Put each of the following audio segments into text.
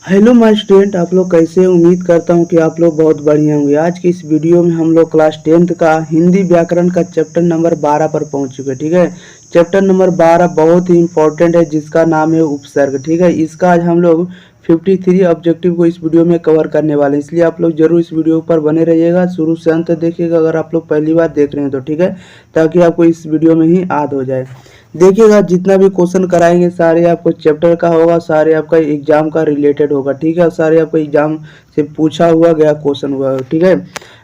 Hello my student, आप लोग कैसे हैं? उम्मीद करता हूं कि आप लोग बहुत बढ़िया होंगे। आज की इस वीडियो में हम लोग क्लास 10th का हिंदी व्याकरण का चैप्टर नंबर 12 पर पहुंच चुके हैं। ठीक है, चैप्टर नंबर 12 बहुत ही इंपॉर्टेंट है, जिसका नाम है उपसर्ग। ठीक है, इसका आज हम लोग 53 ऑब्जेक्टिव को इस वीडियो में कवर करने वाले हैं, इसलिए आप लोग जरूर इस वीडियो पर बने रहिएगा, शुरू से अंत तक देखिएगा अगर आप लोग पहली बार देख रहे हैं तो। ठीक है, ताकि आपको इस वीडियो में ही याद हो जाए। देखिएगा, जितना भी क्वेश्चन कराएंगे सारे आपको चैप्टर का होगा, सारे आपका एग्जाम का रिलेटेड होगा। ठीक है, सारे आपको एग्जाम से पूछा हुआ गया क्वेश्चन हुआ। ठीक है,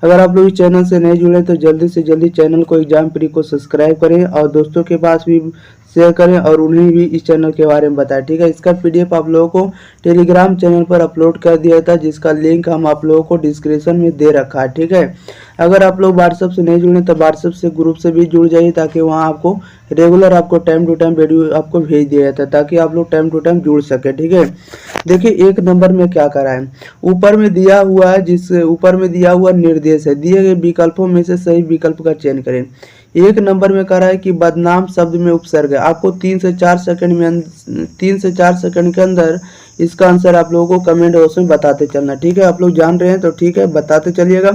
अगर आप लोग इस चैनल से नहीं जुड़े तो जल्दी से जल्दी चैनल को एग्जाम प्री को सब्सक्राइब करें और दोस्तों के पास भी शेयर करें और उन्हें भी इस चैनल के बारे में बताएं। ठीक है, इसका पीडीएफ आप लोगों को टेलीग्राम चैनल पर अपलोड कर दिया था, जिसका लिंक हम आप लोगों को डिस्क्रिप्शन में दे रखा है। ठीक है, अगर आप लोग व्हाट्सएप से नहीं जुड़े तो व्हाट्सएप से ग्रुप से भी जुड़ जाइए, ताकि वहाँ आपको रेगुलर आपको टाइम टू टाइम वीडियो आपको भेज दिया जाता है, ताकि आप लोग टाइम टू टाइम जुड़ सके। ठीक है, देखिए एक नंबर में क्या करा है, ऊपर में दिया हुआ है, जिस ऊपर में दिया हुआ निर्देश है, दिए गए विकल्पों में से सही विकल्प का चयन करें। एक नंबर में कह रहा है कि बदनाम शब्द में उपसर्ग है। आपको 3 से 4 सेकंड के अंदर इसका आंसर आप लोगों को कमेंट बॉक्स में बताते चलना। ठीक है, आप लोग जान रहे हैं तो ठीक है, बताते चलिएगा।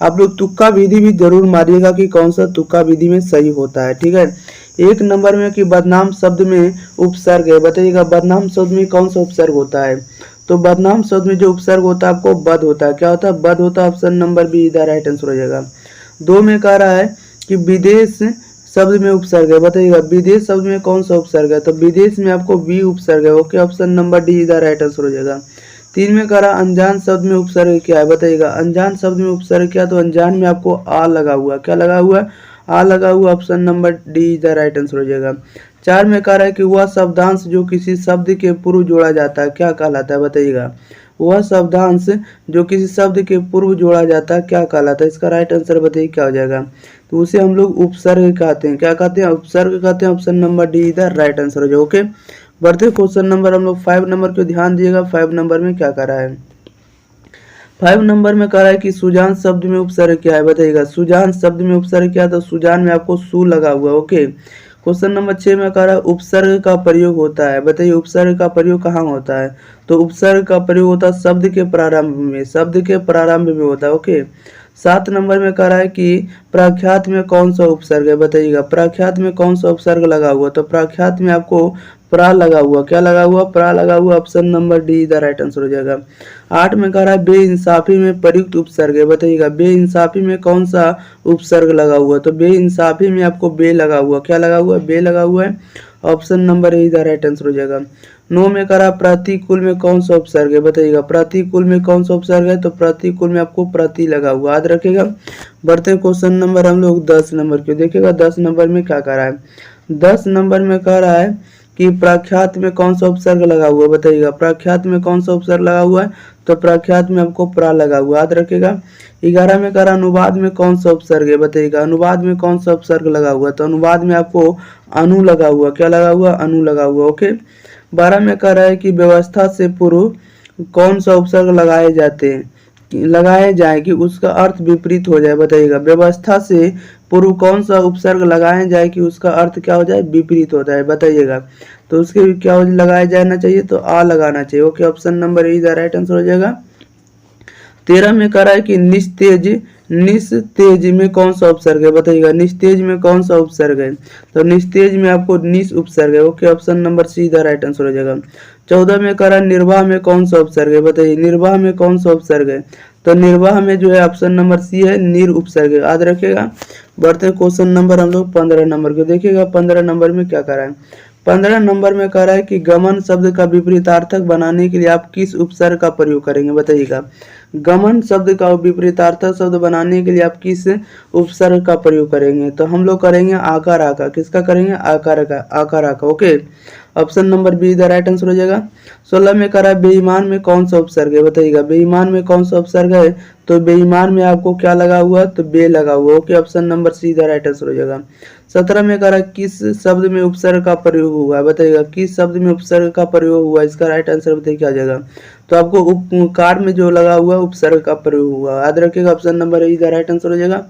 आप लोग तुक्का विधि भी जरूर मारिएगा कि कौन सा तुक्का विधि में सही होता है। ठीक है, एक नंबर में कि बदनाम शब्द में उपसर्ग है, बताइएगा बदनाम शब्द में कौन सा उपसर्ग होता है। तो बदनाम शब्द में जो उपसर्ग होता है आपको बद होता है। क्या होता है? बद होता है। ऑप्शन नंबर बी इधर राइट आंसर हो जाएगा। 2 में कह रहा है कि विदेश शब्द में उपसर्ग है, बताइएगा विदेश शब्द में कौन सा उपसर्ग है। तो विदेश में आपको बी उपसर्ग है। ओके, ऑप्शन नंबर डी इधर राइट आंसर हो जाएगा। 3 में कह रहा अनजान शब्द में उपसर्ग क्या है, बताइएगा अनजान शब्द में उपसर्ग क्या। तो अनजान में आपको आ लगा हुआ, क्या लगा हुआ? आ लगा हुआ। ऑप्शन नंबर डी इधर राइट आंसर हो जाएगा। 4 में कह रहा है कि वह शब्दांश जो किसी शब्द के पूर्व जोड़ा जाता है क्या कहलाता है, बताइएगा वह शब्दांश जो किसी शब्द के पूर्व जोड़ा जाता है क्या कहलाता है। इसका राइट आंसर बताइए क्या हो जाएगा। तो उसे हम लोग उपसर्ग कहते हैं। क्या कहते हैं? उपसर्ग कहते हैं। ऑप्शन नंबर डी इधर राइट आंसर हो जाए। ओके, बढ़ते क्वेश्चन नंबर हम लोग 5 नंबर को ध्यान दिएगा। 5 नंबर में क्या कर रहा है? 5 नंबर में कह रहा है कि सुजान शब्द में उपसर्ग क्या है, बताइएगा सुजान शब्द में उपसर्ग क्या है। तो सुजान में आपको सु लगा हुआ। ओके, क्वेश्चन नंबर 6 में कह रहा है उपसर्ग का प्रयोग होता है, बताइए उपसर्ग का प्रयोग कहाँ होता है। तो उपसर्ग का प्रयोग होता है शब्द के प्रारंभ में, शब्द के प्रारंभ में होता है। ओके, 7 नंबर में कह रहा है कि प्रख्यात में कौन सा उपसर्ग है, बताइएगा प्रख्यात में कौन सा उपसर्ग लगा हुआ। तो प्रख्यात में आपको प्रा लगा हुआ, क्या लगा हुआ? प्रा लगा हुआ। ऑप्शन नंबर डी इधर राइट आंसर हो जाएगा। 8 में कह रहा है बेइंसाफी में प्रयुक्त उपसर्ग है, बताइएगा बेइंसाफी में कौन सा उपसर्ग लगा हुआ। तो बेइंसाफी में आपको बे लगा हुआ, क्या लगा हुआ? बे लगा हुआ है। ऑप्शन नंबर ए इधर राइट आंसर हो जाएगा। 9 में कह रहा प्रतिकूल में कौन सा उपसर्ग है, बताइएगा प्रतिकूल में कौन सा उपसर्ग है। तो प्रतिकूल में आपको प्रति लगा हुआ, याद रखेगा। बढ़ते क्वेश्चन नंबर हम लोग 10 नंबर के देखिएगा। 10 नंबर में क्या कह रहा है? 10 नंबर में कह रहा है कि प्रख्यात में कौन सा उपसर्ग लगा हुआ है, बताइएगा प्रख्यात में कौन सा उपसर्ग लगा हुआ है। तो प्रख्यात में आपको प्रा लगा हुआ, याद रखेगा। 11 में कह रहा अनुवाद में कौन सा उपसर्ग है, बताइएगा अनुवाद में कौन सा उपसर्ग लगा हुआ। तो अनुवाद में आपको अनु लगा हुआ, क्या लगा हुआ? अनु लगा हुआ। ओके, 12 में कह रहा है कि व्यवस्था से पूर्व कौन सा उपसर्ग लगाए जाए कि उसका अर्थ विपरीत हो जाए, बताइएगा व्यवस्था से पूर्व कौन सा उपसर्ग लगाया जाए कि उसका अर्थ क्या हो जाए? विपरीत हो जाए, बताइएगा। तो उसके क्या लगाया जाना चाहिए? तो आ लगाना चाहिए। ओके, ऑप्शन नंबर ए इधर राइट आंसर हो जाएगा। 13 में कह रहा है कि निस्तेज में कौन सा उपसर्ग है, बताइएगा निस्तेज में कौन सा उपसर्ग है। तो निस्तेज में आपको निस उपसर्ग है। ओके, ऑप्शन नंबर सी इधर राइट आंसर हो जाएगा। 14 में कह रहा है निर्वाह में कौन सा उपसर्ग है, बताइए निर्वाह में कौन सा उपसर्ग है। तो निर्वाह में जो है ऑप्शन नंबर सी है निर उपसर्ग है, याद रखेगा। बढ़ते हैं क्वेश्चन नंबर हम लोग 15 नंबर को देखिएगा। 15 नंबर में क्या कर रहा है? 15 नंबर में कह रहा है कि गमन शब्द का विपरीतार्थक बनाने के लिए आप किस उपसर्ग का प्रयोग करेंगे, बताइएगा गमन शब्द का विपरीतार्थक शब्द बनाने के लिए आप किस उपसर्ग का प्रयोग करेंगे। तो हम लोग करेंगे आकार आका। किसका करेंगे? आकार का, आकार आका। ओके, ऑप्शन नंबर बी इधर राइट आंसर हो जाएगा। 16 में कह रहा है बेईमान में कौन सा उपसर्ग है, बताइएगा बेईमान में कौन सा उपसर्ग है। तो बेईमान में आपको क्या लगा हुआ? तो बे लगा हुआ। ओके, ऑप्शन नंबर सी इधर राइट आंसर हो जाएगा। 17 में कह रहा है किस शब्द में उपसर्ग का प्रयोग हुआ है, बताइएगा किस शब्द में उपसर्ग का प्रयोग हुआ। इसका राइट आंसर बताइए क्या आ जाएगा। तो आपको उपकार में जो लगा हुआ है उपसर्ग का प्रयोग हुआ, याद रखिएगा। ऑप्शन नंबर ए इधर राइट आंसर हो जाएगा।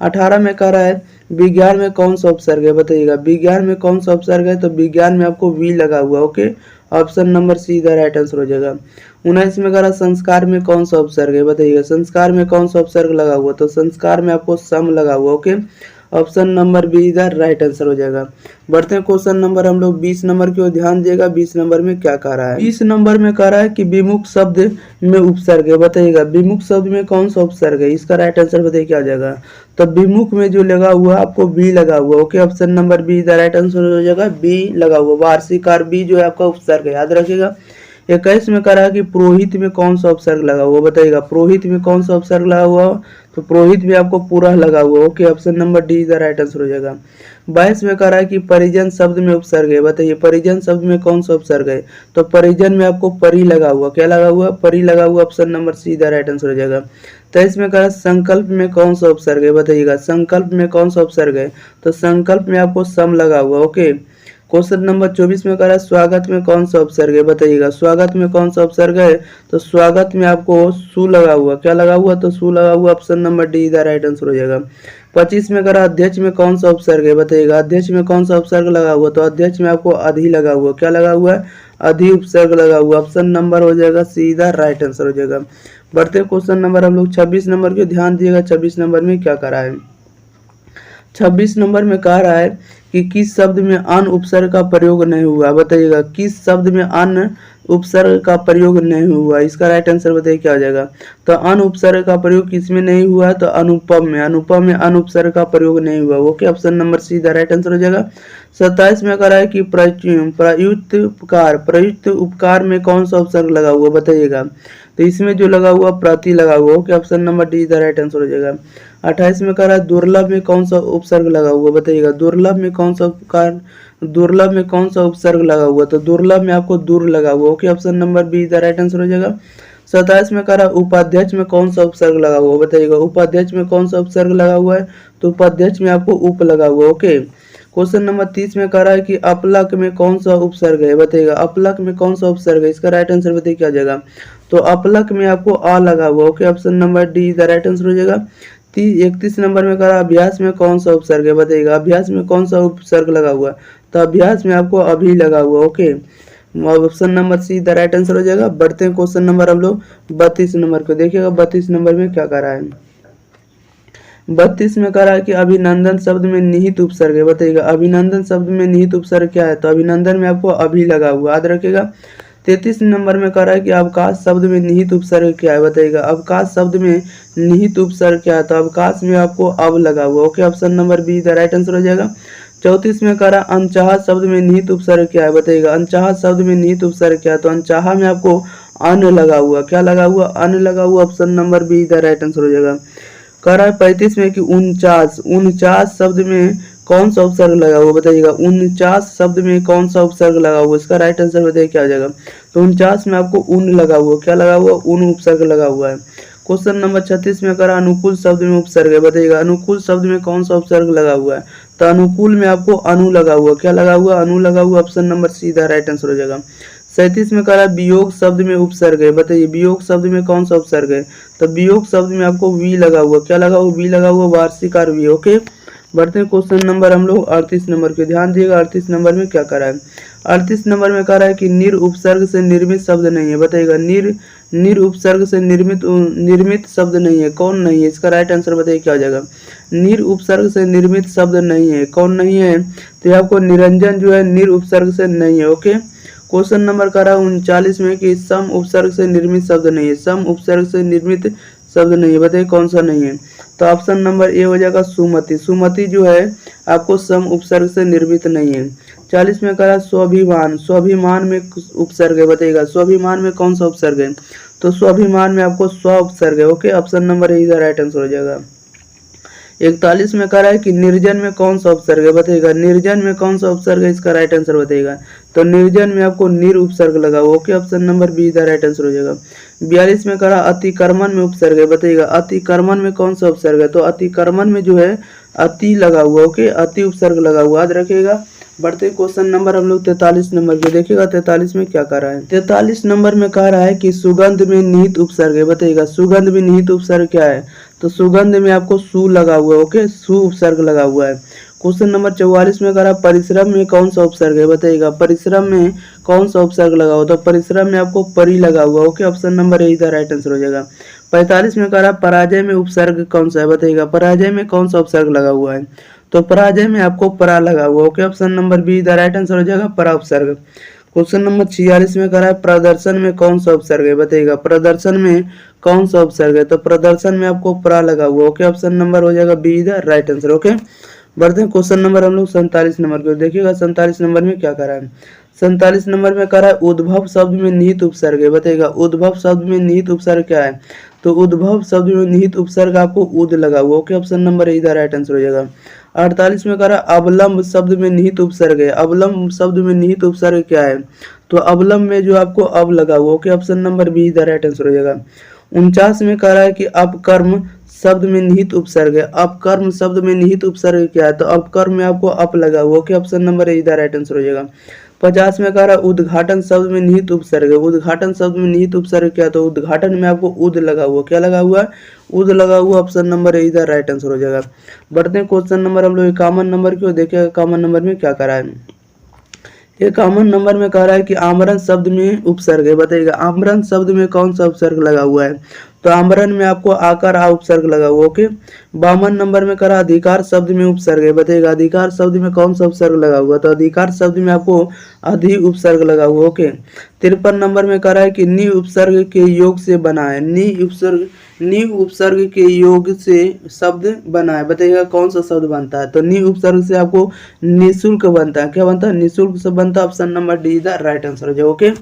18 में कह रहा है विज्ञान में कौन सा उपसर्ग है, बताइएगा विज्ञान में कौन सा उपसर्ग है। तो विज्ञान में आपको वी लगा हुआ। ओके, ऑप्शन नंबर सी इधर राइट आंसर हो जाएगा। 19 में कह रहा संस्कार में कौन सा उपसर्ग है, बताइएगा संस्कार में कौन सा उपसर्ग लगा हुआ, तो संस्कार में आपको सम लगा हुआ। ओके, ऑप्शन नंबर बी इधर राइट आंसर हो जाएगा। बढ़ते हैं क्वेश्चन नंबर हम लोग 20 नंबर की ओर ध्यान दिएगा। 20 नंबर में क्या कह रहा है, 20 नंबर में कह रहा है कि विमुख शब्द में उपसर्ग है, बताइएगा विमुख शब्द में कौन सा उपसर्ग है, इसका राइट आंसर बताइए क्या आ जाएगा। तो विमुख में जो लगा हुआ आपको बी लगा हुआ। ओके, ऑप्शन नंबर बी इधर राइट आंसर हो जाएगा, बी लगा हुआ। वार्षिकार बी जो है आपका उपसर्ग है, याद रखिएगा। 21 में कह रहा है कि पुरोहित में कौन सा उपसर्ग लगा हुआ, बताइएगा पुरोहित में कौन सा उपसर्ग लगा हुआ, तो पुरोहित में आपको पूरा लगा हुआ। ओके, ऑप्शन नंबर डी इधर राइट आंसर हो जाएगा। 22 में कह रहा है कि परिजन शब्द में उपसर्ग है, बताइए परिजन शब्द में कौन सा उपसर्ग है, तो परिजन में आपको परी लगा हुआ। क्या लगा हुआ, परी लगा हुआ। ऑप्शन नंबर सी इधर राइट आंसर हो जाएगा। 23 में कह रहा है संकल्प में कौन सा उपसर्ग है, बताइएगा संकल्प में कौन सा उपसर्ग है, तो संकल्प में आपको सम लगा हुआ। ओके, क्वेश्चन नंबर 24 में कह रहा है स्वागत में कौन सा उपसर्ग है, बताइएगा स्वागत में कौन सा उपसर्ग है, तो स्वागत में आपको सु लगा हुआ। क्या लगा हुआ, तो सु लगा हुआ। ऑप्शन नंबर डी इधर राइट आंसर हो जाएगा। 25 में कह रहा है अध्यक्ष में कौन सा उपसर्ग है, बताइएगा अध्यक्ष में कौन सा उपसर्ग लगा हुआ, तो अध्यक्ष में आपको अधि लगा हुआ। क्या लगा हुआ है, अधि उपसर्ग लगा हुआ। ऑप्शन नंबर हो जाएगा सी इधर राइट आंसर हो जाएगा। बढ़ते क्वेश्चन नंबर हम लोग 26 नंबर के ध्यान दिएगा। 26 नंबर में क्या कह रहा है, 26 नंबर में कह रहा है कि किस शब्द में अन उपसर्ग का प्रयोग नहीं हुआ, बताइएगा किस शब्द में अन उपसर्ग का प्रयोग नहीं हुआ, इसका राइट आंसर बताइए क्या आ जाएगा। तो अन उपसर्ग का प्रयोग किस में नहीं हुआ, तो अनुपम में, अनुपम में अन उपसर्ग का प्रयोग नहीं हुआ। Okay, option number see the right answer हो जाएगा। 27 में कह रहा है कि प्रयुक्त उपकार, प्रयुक्त उपकार में कौन सा उपसर्ग लगा हुआ, बताइएगा तो इसमें जो लगा हुआ प्रति लगा हुआ। Okay, option number D the right answer हो जाएगा। 28 में कह रहा है दुर्लभ में कौन सा उपसर्ग लगा हुआ, बताइएगा दुर्लभ में कौन सा उपकार, दुर्लभ में कौन सा उपसर्ग लगा हुआ, तो दुर्लभ में आपको दूर लगा हुआ। Okay, option number be the right answer हो जाएगा। 27 में कह रहा है उपाध्यक्ष में कौन सा उपसर्ग लगा हुआ, बताइएगा उपाध्यक्ष में कौन सा उपसर्ग लगा हुआ है, तो उपाध्यक्ष में आपको उप लगा हुआ। ओके, क्वेश्चन नंबर 30 में कह रहा है कि अपलक में कौन सा उपसर्ग है, बताइएगा अपलक में कौन सा उपसर्ग है, इसका राइट आंसर बताइए क्या आ जाएगा। तो अपलक में आपको आ लगा हुआ। Okay, option number D the right answer हो जाएगा। 31 नंबर में कह रहा है अभ्यास में कौन सा उपसर्ग है, बताइएगा अभ्यास में कौन सा उपसर्ग लगा हुआ है, तो अभ्यास में आपको अभी लगा हुआ। Okay, option number see the right answer हो जाएगा। बढ़ते हैं क्वेश्चन नंबर हम लोग 32 नंबर को देखिएगा। 32 नंबर में क्या कह रहा है, 32 में कह रहा है कि अभिनंदन शब्द में निहित उपसर्ग है, बताइएगा अभिनंदन शब्द में निहित उपसर्ग क्या है, तो अभिनंदन में आपको अभी लगा हुआ, याद रखिएगा। 33 नंबर में कह रहा है कि अवकाश शब्द में निहित उपसर्ग क्या है, बताइएगा अवकाश शब्द में निहित उपसर्ग क्या है, तो अवकाश में आपको अब लगा हुआ। Okay, option number be the right answer हो जाएगा। 34 में कह रहा है अनचाहा शब्द में निहित उपसर्ग क्या है, बताइएगा अनचाहा शब्द में निहित उपसर्ग क्या है, तो अनचाहा में आपको अन लगा हुआ। क्या लगा हुआ, अन लगा हुआ। Option number be the right answer हो जाएगा। कह रहा है 35 में कि 49 शब्द में कौन सा उपसर्ग लगा हुआ, बताइएगा 49 शब्द में कौन सा उपसर्ग लगा हुआ, इसका राइट आंसर बताइए क्या आ जाएगा। तो 49 में आपको उन लगा हुआ। क्या लगा हुआ, उन उपसर्ग लगा हुआ है। क्वेश्चन नंबर 36 में कह रहा अनुकूल शब्द में उपसर्ग है, बताइएगा अनुकूल शब्द में कौन सा उपसर्ग लगा हुआ है, तो अनुकूल में आपको अनु लगा हुआ। क्या लगा हुआ, अनु लगा हुआ। Option number see the right answer हो जाएगा। 37 में कह रहा है वियोग शब्द में उपसर्ग है, बताइए वियोग शब्द में कौन सा उपसर्ग है, तो वियोग शब्द में आपको वी लगा हुआ। क्या लगा हुआ, वी लगा हुआ, वार्षिकार वी। ओके, बढ़ते हैं क्वेश्चन नंबर हम लोग 38 नंबर के ध्यान दिएगा। 38 नंबर में क्या कर रहा है, 38 नंबर में कह रहा है कि निर उपसर्ग से निर्मित शब्द नहीं है, बताइएगा निर उपसर्ग से निर्मित शब्द नहीं है, कौन नहीं है, इसका राइट आंसर बताइए क्या आ जाएगा। निर उपसर्ग से निर्मित शब्द नहीं है, कौन नहीं है, तो आपको निरंजन जो है निर उपसर्ग से नहीं है। ओके, क्वेश्चन नंबर कह रहा है 39 में कि सम उपसर्ग से निर्मित शब्द नहीं है, सम उपसर्ग से निर्मित शब्द नहीं है, बताइए कौन सा नहीं है, तो ऑप्शन नंबर ए हो जाएगा सुमति। सुमति जो है आपको सम उपसर्ग से निर्मित नहीं है। 40 में कह रहा है स्वाभिमान, स्वाभिमान में उपसर्ग है, बताइएगा स्वाभिमान में कौन सा उपसर्ग है, तो स्वाभिमान में आपको स्व उपसर्ग है। ओके, ऑप्शन नंबर ए इधर राइट आंसर हो जाएगा। 41 में कह रहा है कि निर्जन में कौन सा उपसर्ग है, बताइएगा निर्जन में कौन सा उपसर्ग है, इसका राइट आंसर बताइएगा, तो निर्जन में आपको निर उपसर्ग लगा हुआ। Okay, option number be the right answer हो जाएगा। 42 में कह रहा अतिक्रमण में उपसर्ग है, बताइएगा अतिक्रमण में कौन सा उपसर्ग है, तो अतिक्रमण में जो है अति लगा हुआ। ओके, अति उपसर्ग लगा हुआ, याद रखिएगा। बढ़ते क्वेश्चन नंबर हम लोग 43 नंबर पे देखिएगा। 43 में क्या कह रहा है, 43 नंबर में कह रहा है कि सुगंध में निहित उपसर्ग है, बताइएगा सुगंध में निहित उपसर्ग क्या है, तो सुगंध में आपको सु लगा हुआ है। ओके, सु उपसर्ग लगा हुआ है। क्वेश्चन नंबर 44 में करा परिश्रम में कौन सा उपसर्ग है बताइएगा। परिश्रम में कौन सा उपसर्ग लगा हुआ, तो परिश्रम में आपको परि लगा हुआ। ओके, ऑप्शन नंबर ए इधर राइट आंसर हो जाएगा। 45 में करा पराजय में उपसर्ग कौन सा है बताइएगा। पराजय में कौन सा उपसर्ग लगा हुआ है, तो पराजय में आपको परा लगा हुआ। ओके, ऑप्शन नंबर बी इधर राइट आंसर हो जाएगा, परा उपसर्ग। क्वेश्चन नंबर 46 में करा है प्रदर्शन में कौन सा उपसर्ग है बताइएगा। प्रदर्शन में कौन सा उपसर्ग है, तो प्रदर्शन में आपको परा लगा हुआ। ओके, ऑप्शन नंबर हो जाएगा बी इधर राइट आंसर। ओके, बढ़ते हैं क्वेश्चन नंबर हम लोग 47 नंबर को देखिएगा। 47 नंबर में क्या करा है, 47 नंबर में करा है उद्भव शब्द में निहित उपसर्ग है बताइएगा। उद्भव शब्द में निहित उपसर्ग क्या है, तो उद्भव शब्द में निहित उपसर्ग आपको उद लगा हुआ। ओके, ऑप्शन नंबर इधर राइट आंसर हो जाएगा। 48 में करा अवलंब शब्द में निहित उपसर्ग है। अवलंब शब्द में निहित उपसर्ग क्या है, तो अवलंब में जो आपको अब लगा हुआ। ओके, ऑप्शन नंबर बी इधर राइट आंसर हो जाएगा। 49 में कह रहा है कि अपकर्म शब्द में निहित उपसर्ग है। अपकर्म शब्द में निहित उपसर्ग क्या है, तो अपकर्म में आपको अप लगा हुआ। ओके, ऑप्शन नंबर इधर राइट आंसर हो जाएगा। 50 में कह रहा है उद्घाटन शब्द में निहित उपसर्ग है। उद्घाटन शब्द में निहित उपसर्ग क्या है, तो उद्घाटन में आपको उद लगा हुआ। क्या लगा हुआ है, उद लगा हुआ। ऑप्शन नंबर इधर राइट आंसर हो जाएगा। बढ़ते हैं क्वेश्चन नंबर हम लोग 51 नंबर की ओर देखिएगा। 51 नंबर में क्या करा है, 51 नंबर में कह रहा है कि आमरण शब्द में उपसर्ग है बताइएगा। आमरण शब्द में कौन सा उपसर्ग लगा हुआ है, तो आमरण में आपको आकार आ उपसर्ग लगा हुआ। ओके, 52 नंबर में करा अधिकार शब्द में उपसर्ग है बताइएगा। अधिकार शब्द में कौन सा उपसर्ग लगा हुआ, तो अधिकार शब्द में आपको अधि उपसर्ग लगा हुआ। ओके, 53 नंबर में करा है कि नि उपसर्ग के योग से बना है। नि उपसर्ग के योग से शब्द बना है बताइएगा। कौन सा शब्द बनता है, तो नि उपसर्ग से आपको निःशुल्क बनता है। क्या बनता है, निःशुल्क से बनता है। ऑप्शन नंबर डी इधर राइट आंसर हो जाए। ओके,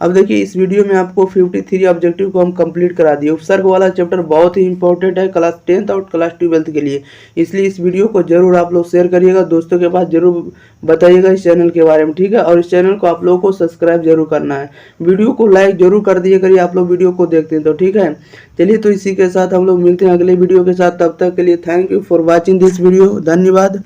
अब देखिए इस वीडियो में आपको 53 ऑब्जेक्टिव को हम कंप्लीट करा दिए। उपसर्ग वाला चैप्टर बहुत ही इंपॉर्टेंट है क्लास 10th और क्लास 12th के लिए, इसलिए इस वीडियो को जरूर आप लोग शेयर करिएगा, दोस्तों के पास जरूर बताइएगा इस चैनल के बारे में, ठीक है। और इस चैनल को आप लोगों को सब्सक्राइब जरूर करना है। वीडियो को लाइक जरूर कर दिए करिए, आप लोग वीडियो को देखते हैं तो, ठीक है। चलिए, तो इसी के साथ हम लोग मिलते हैं अगले वीडियो के साथ। तब तक के लिए thank you for watching this video. धन्यवाद।